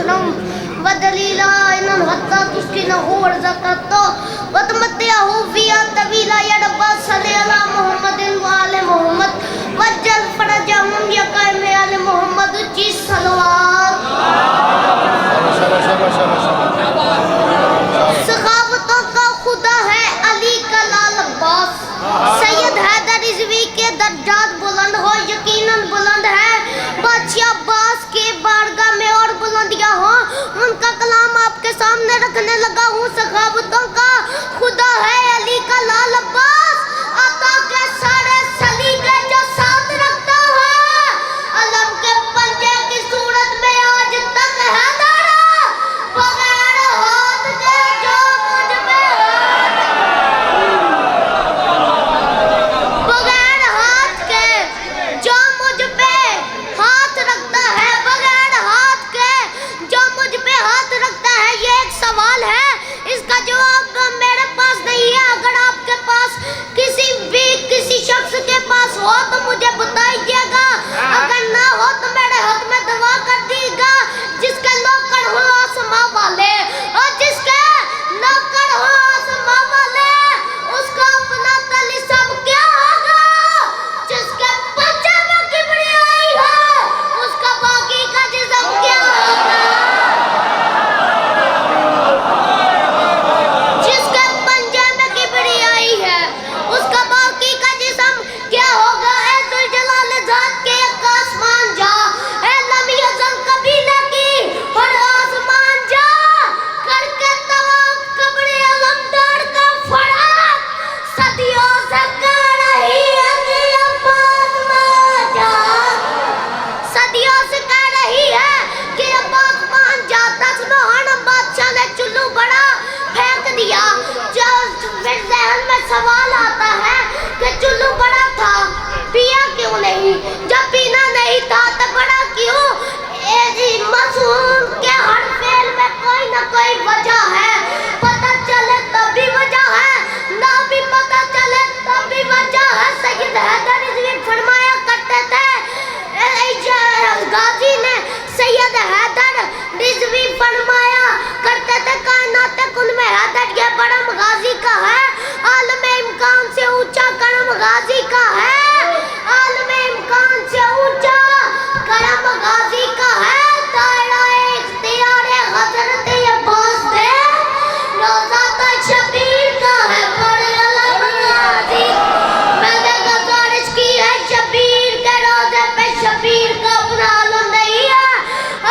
सनम वदलीला इनन हत्ता तुस्किन और ज़कतो वतमत्तियाहु फिया तवीला या रब्बा सल्ली अला मुहम्मदिन व आले मुहम्मद वज्जल फरजहुम यकाम आले मुहम्मद जी सलवात। सखावतों का खुदा है अली का लाल अब्बास, सैयद हैदर रिज़वी के दर्जात बुलंद हो यकीनन बुलंद है। बादशाह अब्बास के बारगाह में और बुलंदियां हो, उनका कलाम आपके सामने रखने लगा हूँ। सखावतों का खुदा है अली का लाल अब्बास, आता के सारे सलीके जो साथ रखता है। अलम के पंजे की सूरत में आज तक है दाड़ा, बगैर हाथ के जो मुझ पे बगैर हाथ के जो मुझ पे हाथ रखता है, बगैर हाथ के जो मुझ पे हाथ रखता है। ये एक सवाल है, इसका जवाब मेरे पास नहीं है। अगर आपके पास किसी शख्स के पास हो तो मुझे बताइएगा, अगर ना हो तो मेरे हक में दुआ कर दीजिएगा। जिसके नौकर हो आसमां वाले और जिसके नौकर हो आसमां वाले, उसका अपना तलिस्म क्या होगा? जिसके पंजे में किबरियाई है, उसका बाकी का जिस्म क्या होगा? जिसके पंजे में किबरियाई है, उसका बाकी का जिस्म क्या होगा? ऐ जुलजलाल ज़ात के एक आसमान जा, ऐ लम यज़ल कबीले की और आसमान जा, करके तवाफ कब्र अलमदार का फराक, सदियों से कह रही है कि अब्बास मान जा, सदियों से कह रही है कि अब्बास मान जा। दसनोहन बादशाह ने चुल्लू बड़ा फेंक दिया। जो फिर ज़हन में सवाल आता है कि चुल्लू बड़ा था, पिया क्यों नहीं? जब पीना नहीं था तो बड़ा क्यों? मासूम के हर फेल में कोई न कोई वजह है, पता चले तब भी वजह है, ना भी पता चले तब भी वजह है। सैयद हैदर रिज़वी फरमाया करते थे, गाजी ने सैयद हैदर रिज़वी फरमाया करते थे, कायनात कुल में हैदर ये बरम गाजी का है, आलम इम्कान से ऊंचा करम गाजी का है, आलम इम्कान से ऊंचा करम गाजी का है। दायरा इख्तियार हज़रत अब्बास दे, रोज़ा तो शबीर का है पर अलम गाजी। मैंने गुज़ारिश की है शबीर के रोज़े पे, शबीर का अपना आलम नहीं है,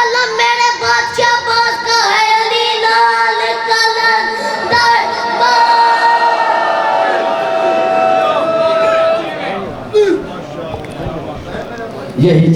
अलम मेरे बादशाह अब्बास का है। अली लाल कलंदर यही